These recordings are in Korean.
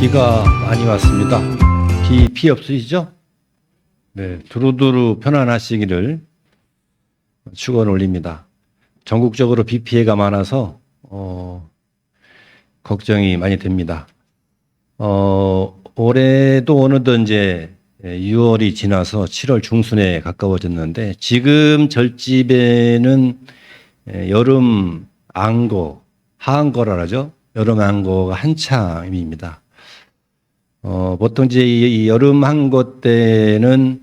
비가 많이 왔습니다. 비 피해 없으시죠? 네, 두루두루 편안하시기를 축원 올립니다. 전국적으로 비 피해가 많아서 걱정이 많이 됩니다. 올해도 어느덧 이제 6월이 지나서 7월 중순에 가까워졌는데 지금 절집에는 여름 안거, 하안거라 하죠. 여름 안거가 한참입니다. 보통 이제 이 여름 한거 때는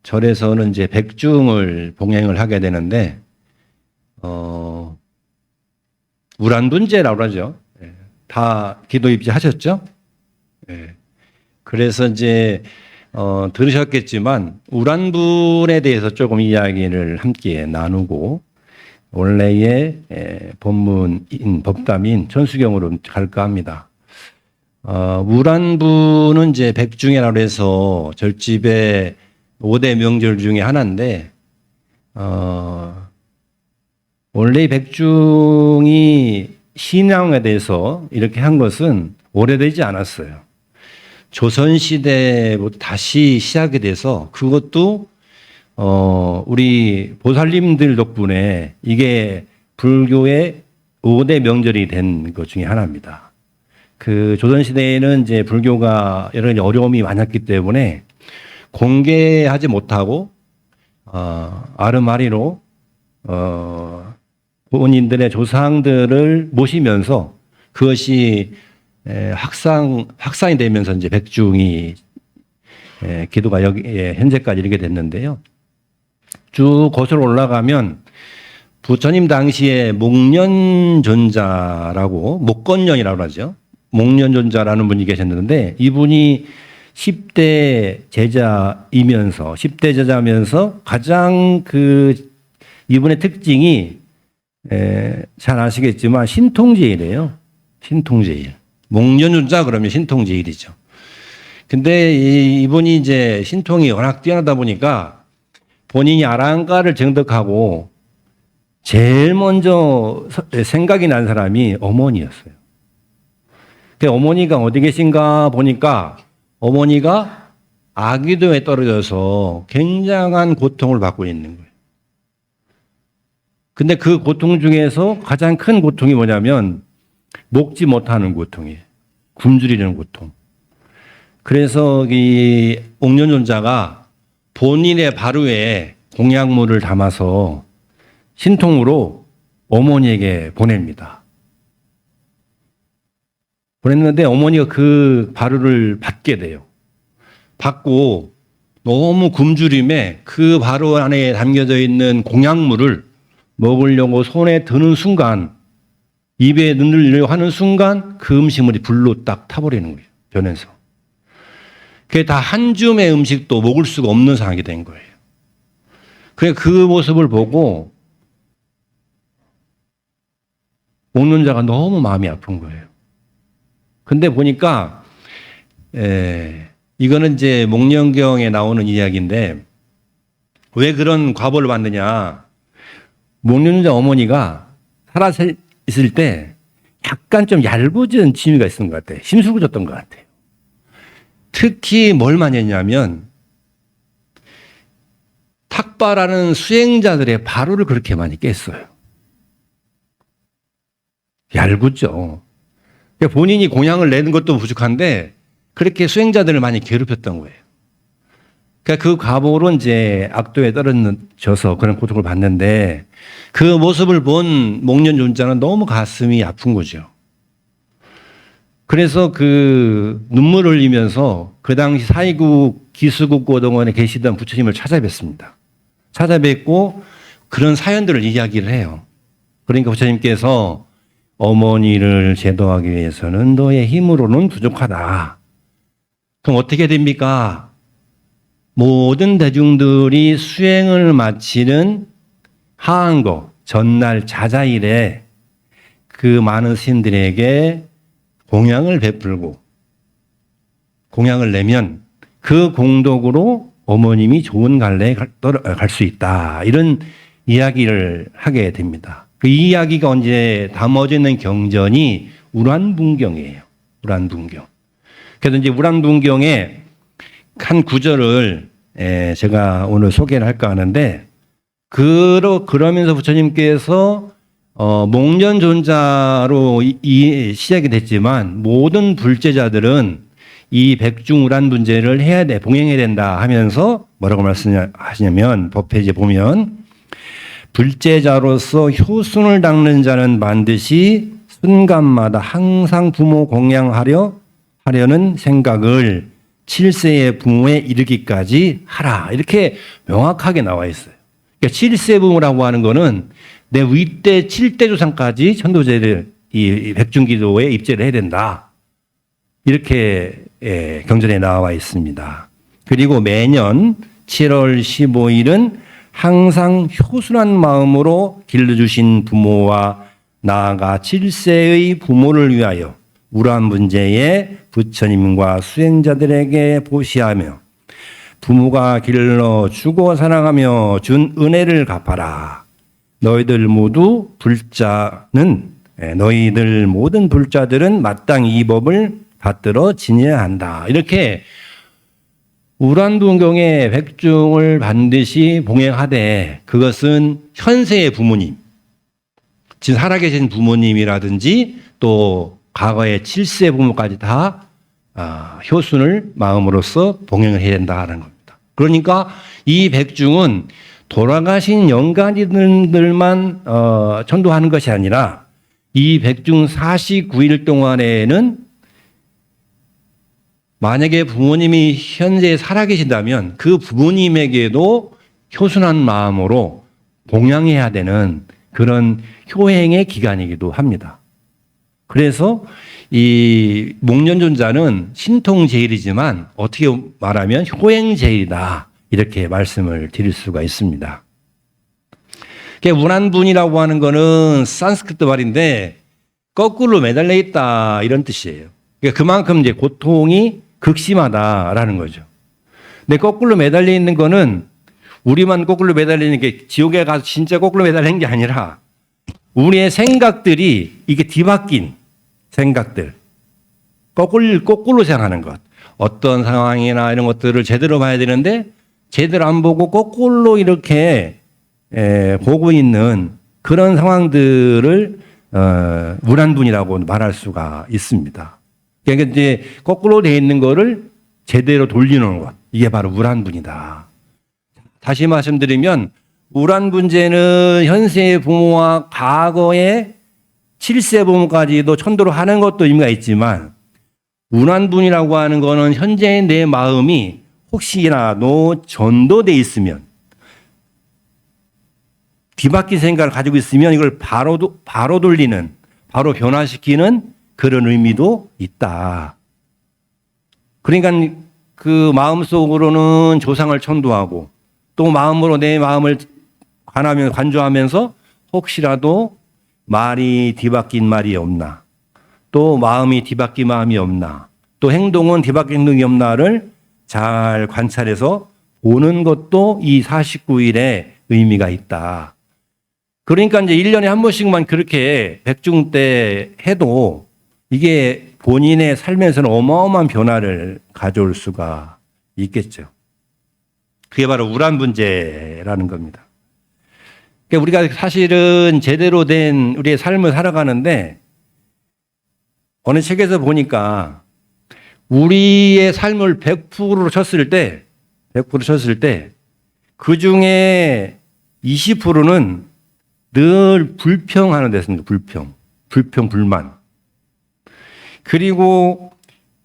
절에서는 이제 백중을 봉행을 하게 되는데 우란분제라고 하죠. 다 기도 입지하셨죠? 네. 그래서 이제 들으셨겠지만 우란분에 대해서 조금 이야기를 함께 나누고 원래의 본문인 법담인 천수경으로 갈까 합니다. 우란분은 이제 백중이라고 해서 절집의 5대 명절 중에 하나인데 원래 백중이 신앙에 대해서 이렇게 한 것은 오래되지 않았어요. 조선시대부터 다시 시작이 돼서 그것도 우리 보살님들 덕분에 이게 불교의 5대 명절이 된 것 중에 하나입니다. 그 조선시대에는 이제 불교가 여러 가지 어려움이 많았기 때문에 공개하지 못하고 아름아리로 본인들의 조상들을 모시면서 그것이 확산이 되면서 이제 백중이 기도가 여기에 현재까지 이르게 됐는데요. 쭉 거슬러 올라가면 부처님 당시에 목련존자라고 목건년이라고 하죠. 목련존자라는 분이 계셨는데 이분이 10대 제자이면서 10대 제자면서 가장 이분의 특징이 잘 아시겠지만 신통제일이에요. 신통제일. 목련존자 그러면 신통제일이죠. 근데 이분이 이제 신통이 워낙 뛰어나다 보니까 본인이 아랑가를 정득하고 제일 먼저 생각이 난 사람이 어머니였어요. 어머니가 어디 계신가 보니까 어머니가 아기도에 떨어져서 굉장한 고통을 받고 있는 거예요. 근데 그 고통 중에서 가장 큰 고통이 뭐냐면 먹지 못하는 고통이에요. 굶주리는 고통. 그래서 이 옥련존자가 본인의 바루에 공약물을 담아서 신통으로 어머니에게 보냅니다. 보냈는데 어머니가 그 바루를 받게 돼요. 받고 너무 굶주림에 그 바루 안에 담겨져 있는 공약물을 먹으려고 손에 드는 순간 입에 넣으려고 하는 순간 그 음식물이 불로 딱 타버리는 거예요. 변해서. 그게 다 한 줌의 음식도 먹을 수가 없는 상황이 된 거예요. 그 모습을 보고 먹는 자가 너무 마음이 아픈 거예요. 근데 보니까 이거는 이제 목련경에 나오는 이야기인데 왜 그런 과보를 받느냐. 목련존자 어머니가 살아 있을 때 약간 좀 얄궂은 취미가 있었던 것 같아요. 심술궂었던 것 같아요. 특히 뭘 많이 했냐면 탁발하는 수행자들의 바로를 그렇게 많이 깼어요. 얄궂죠. 본인이 공양을 내는 것도 부족한데 그렇게 수행자들을 많이 괴롭혔던 거예요. 그러니까 그 과보로 이제 악도에 떨어져서 그런 고통을 받는데 그 모습을 본 목련존자는 너무 가슴이 아픈 거죠. 그래서 그 눈물을 흘리면서 그 당시 사이국 기수국 고등원에 계시던 부처님을 찾아뵙습니다. 찾아뵙고 그런 사연들을 이야기를 해요. 그러니까 부처님께서 어머니를 제도하기 위해서는 너의 힘으로는 부족하다. 그럼 어떻게 됩니까? 모든 대중들이 수행을 마치는 하안거 전날 자자일에 그 많은 스님들에게 공양을 베풀고 공양을 내면 그 공덕으로 어머님이 좋은 갈래에 갈 수 있다. 이런 이야기를 하게 됩니다. 그 이야기가 언제 담아져 있는 경전이 우란분경이에요. 우란분경. 그래서 이제 우란분경의 한 구절을 제가 오늘 소개를 할까 하는데, 그러면서 부처님께서 목련존자로 시작이 됐지만 모든 불제자들은 이 백중우란분제를 해야 돼, 봉행해야 된다 하면서 뭐라고 말씀하시냐면, 법회지에 보면 불제자로서 효순을 닦는 자는 반드시 순간마다 항상 부모 공양하려는 생각을 7세의 부모에 이르기까지 하라. 이렇게 명확하게 나와 있어요. 그러니까 7세 부모라고 하는 거는 내 윗대 7대 조상까지 천도제를 이 백중기도에 입제를 해야 된다. 이렇게 경전에 나와 있습니다. 그리고 매년 7월 15일은 항상 효순한 마음으로 길러주신 부모와 나아가 7세의 부모를 위하여 우란분제에 부처님과 수행자들에게 보시하며 부모가 길러주고 사랑하며 준 은혜를 갚아라. 너희들 모든 불자들은 마땅히 이 법을 받들어 지녀야 한다. 이렇게 우란분경의 백중을 반드시 봉행하되, 그것은 현세의 부모님, 지금 살아계신 부모님이라든지 또 과거의 7세 부모까지 다 효순을 마음으로써 봉행을 해야 된다는 겁니다. 그러니까 이 백중은 돌아가신 영가니들만 천도하는 것이 아니라 이 백중 49일 동안에는 만약에 부모님이 현재 살아계신다면 그 부모님에게도 효순한 마음으로 봉양해야 되는 그런 효행의 기간이기도 합니다. 그래서 이 목련존자는 신통제일이지만 어떻게 말하면 효행제일이다, 이렇게 말씀을 드릴 수가 있습니다. 우란분이라고 하는 거는 산스크리트 말인데 거꾸로 매달려 있다, 이런 뜻이에요. 그만큼 이제 고통이 극심하다라는 거죠. 근데 거꾸로 매달려 있는 거는 우리만 거꾸로 매달리는 게 지옥에 가서 진짜 거꾸로 매달리는 게 아니라 우리의 생각들이 이게 뒤바뀐 생각들, 거꾸로 생각하는 것, 어떤 상황이나 이런 것들을 제대로 봐야 되는데 제대로 안 보고 거꾸로 이렇게 보고 있는 그런 상황들을 우란분이라고 말할 수가 있습니다. 그러니까 이제 거꾸로 되어 있는 거를 제대로 돌리는 것, 이게 바로 우란분이다. 다시 말씀드리면 우란분제는 현세의 부모와 과거의 7세 부모까지도 천도를 하는 것도 의미가 있지만, 우란분이라고 하는 거는 현재의 내 마음이 혹시라도 전도돼 있으면, 뒤바뀐 생각을 가지고 있으면 이걸 바로 돌리는, 바로 변화시키는 그런 의미도 있다. 그러니까 그 마음속으로는 조상을 천도하고 또 마음으로 내 마음을 관조하면서 혹시라도 말이 뒤바뀐 말이 없나, 또 마음이 뒤바뀐 마음이 없나, 또 행동은 뒤바뀐 행동이 없나를 잘 관찰해서 보는 것도 이 49일의 의미가 있다. 그러니까 이제 1년에 한 번씩만 그렇게 백중 때 해도 이게 본인의 삶에서는 어마어마한 변화를 가져올 수가 있겠죠. 그게 바로 우란분제라는 겁니다. 그러니까 우리가 사실은 제대로 된 우리의 삶을 살아가는데, 어느 책에서 보니까 우리의 삶을 100%로 쳤을 때, 그 중에 20%는 늘 불평하는 데서입니다. 불평, 불만. 그리고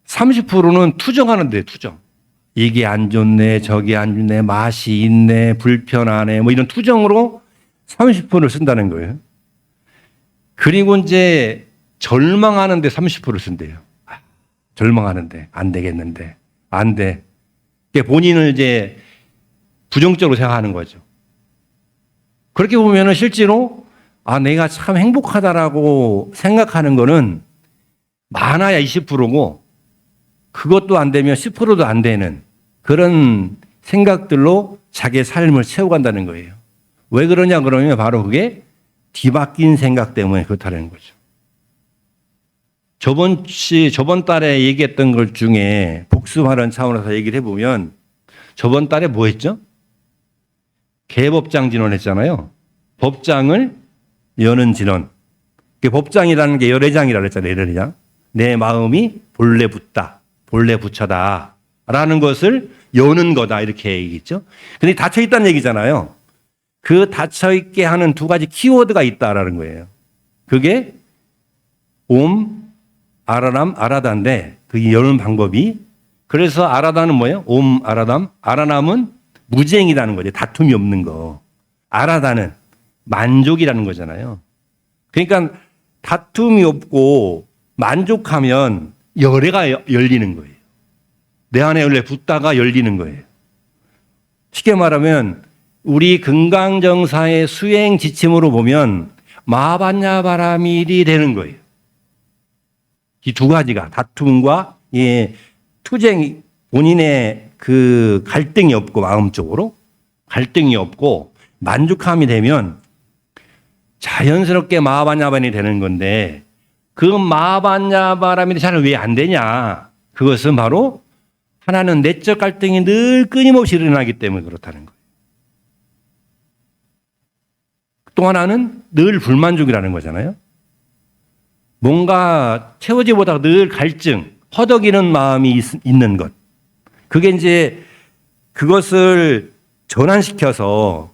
30%는 투정하는 데, 투정. 이게 안 좋네, 저게 안 좋네, 맛이 있네, 불편하네, 뭐 이런 투정으로 30%를 쓴다는 거예요. 그리고 이제 절망하는데 30%를 쓴대요. 절망하는데, 안 되겠는데, 안 돼. 본인을 이제 부정적으로 생각하는 거죠. 그렇게 보면은 실제로 내가 참 행복하다라고 생각하는 거는 많아야 20%고, 그것도 안 되면 10%도 안 되는 그런 생각들로 자기의 삶을 채워간다는 거예요. 왜 그러냐 그러면 바로 그게 뒤바뀐 생각 때문에 그렇다는 거죠. 저번 달에 얘기했던 것 중에 복습하는 차원에서 얘기를 해보면 저번 달에 뭐 했죠? 개법장 진언했잖아요. 법장을 여는 진언. 법장이라는 게 열애장이라고 했잖아요. 열애장. 내 마음이 본래 붙다. 본래 부처다. 라는 것을 여는 거다. 이렇게 얘기했죠. 근데 닫혀있다는 얘기잖아요. 그 닫혀있게 하는 두 가지 키워드가 있다라는 거예요. 그게 옴, 아라남, 아라다인데 그 여는 방법이 그래서 아라다는 뭐예요? 옴, 아라담. 아라남은 무쟁이라는 거죠. 다툼이 없는 거. 아라다는 만족이라는 거잖아요. 그러니까 다툼이 없고 만족하면 열애가 열리는 거예요. 내 안에 원래 붙다가 열리는 거예요. 쉽게 말하면 우리 금강정사의 수행 지침으로 보면 마반야바라밀이 되는 거예요. 이 두 가지가 다툼과 투쟁, 본인의 그 갈등이 없고 마음적으로 갈등이 없고 만족함이 되면 자연스럽게 마반야바람이 되는 건데 그 마반야바람이 잘 왜 안 되냐? 그것은 바로 하나는 내적 갈등이 늘 끊임없이 일어나기 때문에 그렇다는 거예요. 또 하나는 늘 불만족이라는 거잖아요. 뭔가 채워지보다 늘 갈증, 허덕이는 마음이 있는 것. 그게 이제 그것을 전환시켜서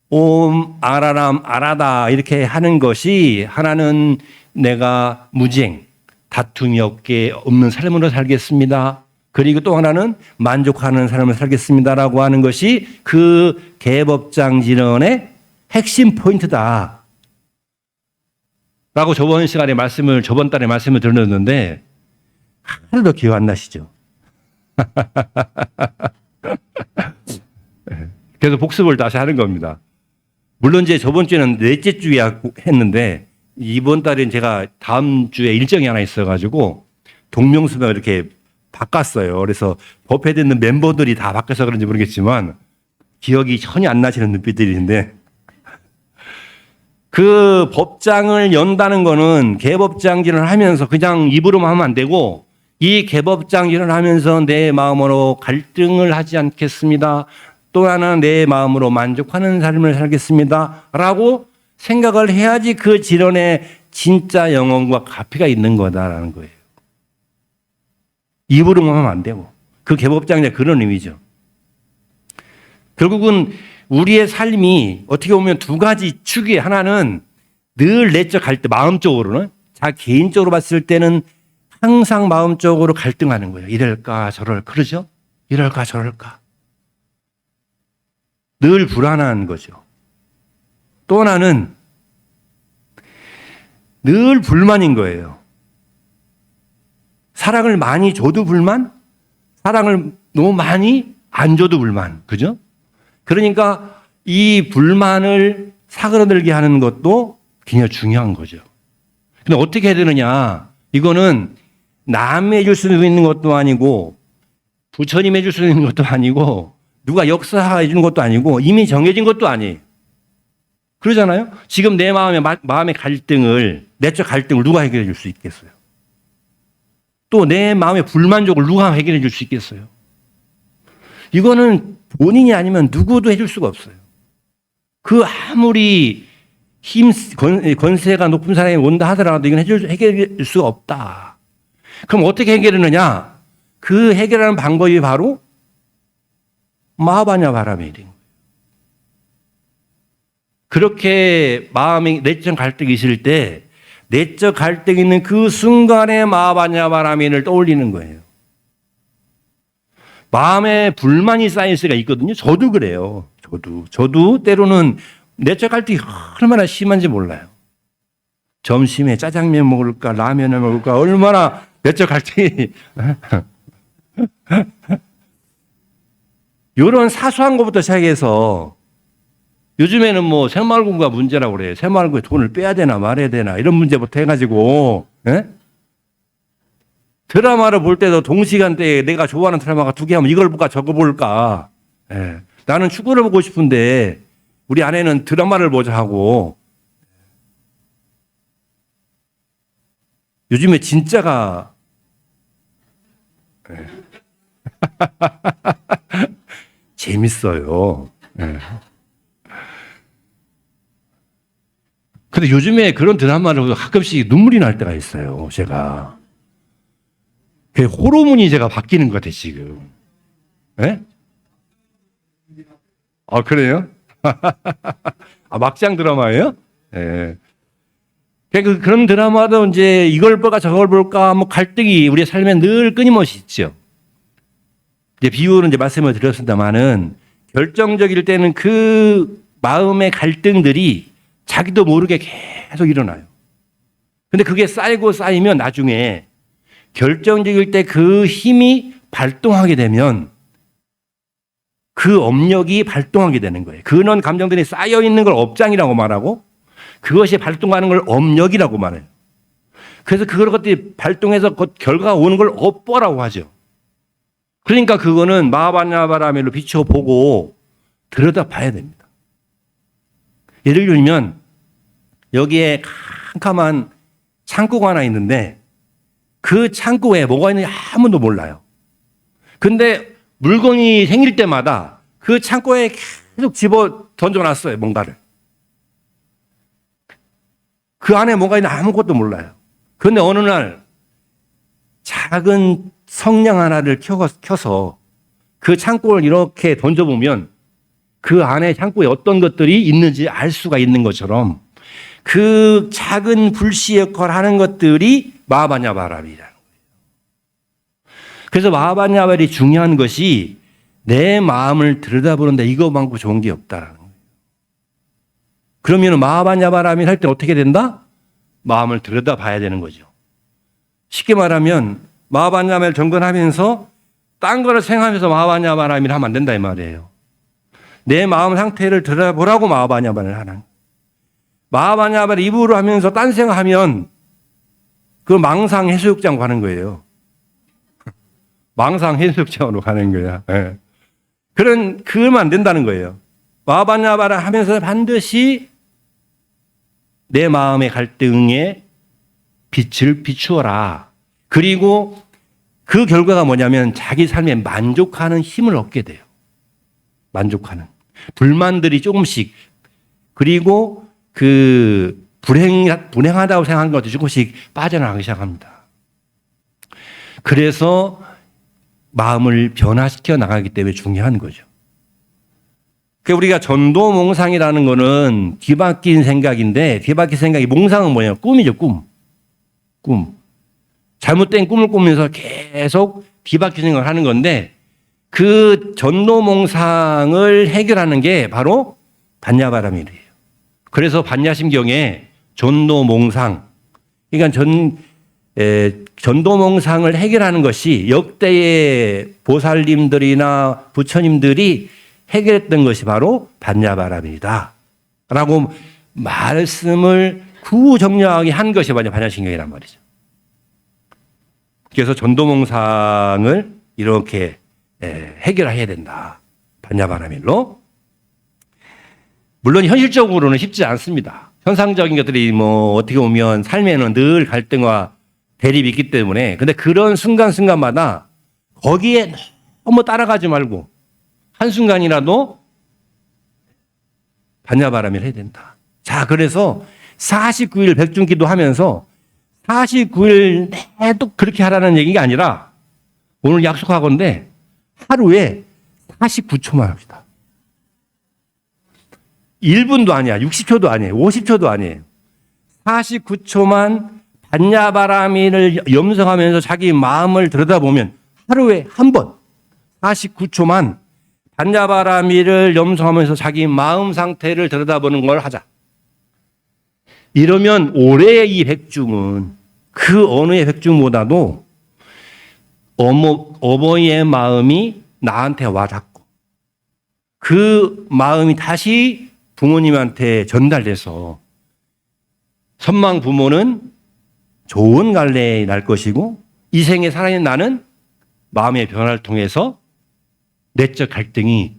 옴, 아라람, 아라다 이렇게 하는 것이 하나는 내가 무쟁, 다툼이 없는 삶으로 살겠습니다. 그리고 또 하나는 만족하는 삶을 살겠습니다라고 하는 것이 그 개법장 진언의 핵심 포인트다. 라고 저번 달에 말씀을 드렸는데 하나도 기억 안 나시죠? 그래서 복습을 다시 하는 겁니다. 물론 이제 저번 주에는 넷째 주에 했는데 이번 달엔 제가 다음 주에 일정이 하나 있어가지고 동명수명을 이렇게 바꿨어요. 그래서 법회에 있는 멤버들이 다 바뀌어서 그런지 모르겠지만 기억이 전혀 안 나시는 눈빛들인데 그 법장을 연다는 거는 개법장진을 하면서 그냥 입으로만 하면 안 되고 이 개법장진을 하면서 내 마음으로 갈등을 하지 않겠습니다. 또 하나 내 마음으로 만족하는 삶을 살겠습니다. 라고 생각을 해야지 그 진언에 진짜 영혼과 가피가 있는 거다라는 거예요. 입으로만 하면 안 되고. 그 개법장이 그런 의미죠. 결국은 우리의 삶이 어떻게 보면 두 가지 축이 하나는 늘 내적 갈등, 마음적으로는 개인적으로 봤을 때는 항상 마음적으로 갈등하는 거예요. 이럴까 저럴까 그러죠? 이럴까 저럴까. 늘 불안한 거죠. 또 하나는 늘 불만인 거예요. 사랑을 많이 줘도 불만, 사랑을 너무 많이 안 줘도 불만. 그죠? 그러니까 이 불만을 사그러들게 하는 것도 굉장히 중요한 거죠. 근데 어떻게 해야 되느냐? 이거는 남이 해줄 수 있는 것도 아니고 부처님이 해줄 수 있는 것도 아니고 누가 역사해 주는 것도 아니고 이미 정해진 것도 아니에요. 그러잖아요? 지금 내 마음의 갈등을, 내적 갈등을 누가 해결해 줄 수 있겠어요? 또 내 마음의 불만족을 누가 해결해 줄 수 있겠어요? 이거는 본인이 아니면 누구도 해줄 수가 없어요. 그 아무리 권세가 높은 사람이 온다 하더라도 이건 해결할 수가 없다. 그럼 어떻게 해결하느냐? 그 해결하는 방법이 바로 마하바냐바라밀인 거예요. 그렇게 마음의 내적 갈등이 있을 때 내적 갈등이 있는 그 순간에 마하바냐바라밀을 떠올리는 거예요. 마음에 불만이 쌓일 수가 있거든요. 저도 그래요. 저도 때로는 내적 갈등이 얼마나 심한지 몰라요. 점심에 짜장면 먹을까 라면을 먹을까 얼마나 내적 갈등이 이런 사소한 것부터 시작해서 요즘에는 뭐 새마을공부가 문제라고 그래요. 새마을공부에 돈을 빼야 되나 말아야 되나 이런 문제부터 해가지고 드라마를 볼 때도 동시간대에 내가 좋아하는 드라마가 두 개 하면 이걸 볼까 저거 볼까. 나는 축구를 보고 싶은데 우리 아내는 드라마를 보자 하고 요즘에 진짜가 재밌어요. 네. 근데 요즘에 그런 드라마를 가끔씩 눈물이 날 때가 있어요, 제가. 그 호르몬이 제가 바뀌는 것 같아요, 지금. 예? 아, 그래요? 아, 막장 드라마예요? 예. 그런 드라마도 이제 이걸 볼까 저걸 볼까 뭐 갈등이 우리의 삶에 늘 끊임없이 있죠. 이제 비유는 이제 말씀을 드렸습니다만은 결정적일 때는 그 마음의 갈등들이 자기도 모르게 계속 일어나요. 근데 그게 쌓이고 쌓이면 나중에 결정적일 때 그 힘이 발동하게 되면 그 업력이 발동하게 되는 거예요. 그런 감정들이 쌓여 있는 걸 업장이라고 말하고 그것이 발동하는 걸 업력이라고 말해요. 그래서 그런 것들이 발동해서 그 결과가 오는 걸 업보라고 하죠. 그러니까 그거는 마하바냐바라밀로 비춰보고 들여다봐야 됩니다. 예를 들면 여기에 캄캄한 창고가 하나 있는데 그 창고에 뭐가 있는지 아무도 몰라요. 근데 물건이 생길 때마다 그 창고에 계속 집어 던져놨어요, 뭔가를. 그 안에 뭐가 있는지 아무것도 몰라요. 그런데 어느 날 작은 성냥 하나를 켜서 그 창고를 이렇게 던져보면 그 안에 창고에 어떤 것들이 있는지 알 수가 있는 것처럼 그 작은 불씨 역할을 하는 것들이 마하바냐바라밀이라는 거예요. 그래서 마하바냐바라밀이 중요한 것이 내 마음을 들여다보는데 이거만큼 좋은 게 없다라는 거예요. 그러면 마하바냐바라밀 할 때 어떻게 된다? 마음을 들여다봐야 되는 거죠. 쉽게 말하면 마하바냐바라밀 정건하면서 딴 거를 생각하면서 마하바냐바라밀 하면 안 된다 이 말이에요. 내 마음 상태를 들여다보라고 마하바냐바라밀을 하는. 마하바냐바라밀 입으로 하면서 딴 생각하면 그 망상 해수욕장 가는 거예요. 망상 해수욕장으로 가는 거야. 네. 그러면 안 된다는 거예요. 마하바냐바라 하면서 반드시 내 마음의 갈등에 빛을 비추어라. 그리고 그 결과가 뭐냐면 자기 삶에 만족하는 힘을 얻게 돼요. 만족하는. 불만들이 조금씩 그리고 그 불행하다고 생각하는 것도 조금씩 빠져나가기 시작합니다. 그래서 마음을 변화시켜 나가기 때문에 중요한 거죠. 우리가 전도몽상이라는 거는 뒤바뀐 생각인데 뒤바뀐 생각이 몽상은 뭐예요? 꿈이죠, 꿈. 잘못된 꿈을 꾸면서 계속 뒤바뀐 생각을 하는 건데 그 전도몽상을 해결하는 게 바로 반야바라밀이에요. 그래서 반야심경에 전도몽상, 그러니까 전도몽상을 해결하는 것이 역대의 보살님들이나 부처님들이 해결했던 것이 바로 반야바라밀이다 라고 말씀을 구정량하게 한 것이 바로 반야심경이란 말이죠. 그래서 전도몽상을 이렇게 해결해야 된다. 반야바라밀로. 물론 현실적으로는 쉽지 않습니다. 현상적인 것들이 뭐 어떻게 보면 삶에는 늘 갈등과 대립이 있기 때문에 근데 그런 순간순간마다 거기에 너무 따라가지 말고 한순간이라도 반야바라밀 해야 된다. 자, 그래서 49일 백중기도 하면서 49일 내도 그렇게 하라는 얘기가 아니라 오늘 약속하건대 하루에 49초만 합시다. 1분도 아니야. 60초도 아니에요. 50초도 아니에요. 49초만 반야바라밀을 염성하면서 자기 마음을 들여다보면 하루에 한 번 49초만 반야바라밀을 염성하면서 자기 마음 상태를 들여다보는 걸 하자. 이러면 올해의 이 백중은 그 어느의 백중보다도 어머니의 마음이 나한테 와닿고 그 마음이 다시 부모님한테 전달돼서 선망 부모는 좋은 갈래 날 것이고 이 생에 살아있는 나는 마음의 변화를 통해서 내적 갈등이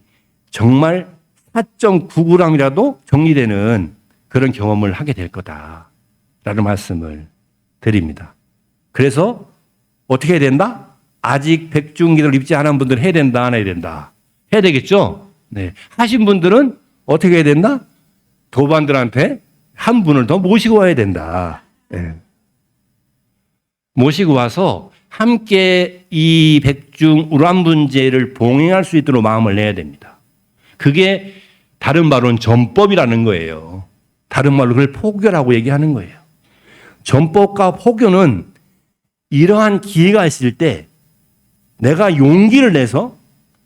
정말 4.9g이라도 정리되는 그런 경험을 하게 될 거다라는 말씀을 드립니다. 그래서 어떻게 해야 된다? 아직 백중기도를 입지 않은 분들은 해야 된다, 안 해야 된다? 해야 되겠죠? 네. 하신 분들은 어떻게 해야 된다? 도반들한테 한 분을 더 모시고 와야 된다. 네. 모시고 와서 함께 이 백중 우란분제를 봉행할 수 있도록 마음을 내야 됩니다. 그게 다른 말로는 전법이라는 거예요. 다른 말로 그걸 포교라고 얘기하는 거예요. 전법과 포교는 이러한 기회가 있을 때 내가 용기를 내서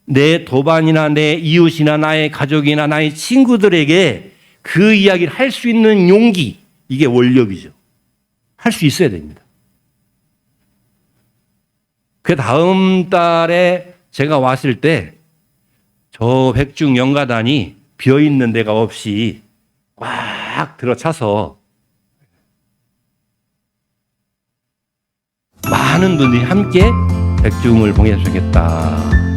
내 도반이나 내 이웃이나 나의 가족이나 나의 친구들에게 그 이야기를 할 수 있는 용기, 이게 원력이죠. 할 수 있어야 됩니다. 그 다음 달에 제가 왔을 때 저 백중 영가단이 비어있는 데가 없이 꽉 들어차서 많은 분들이 함께 백중을 봉해주겠다.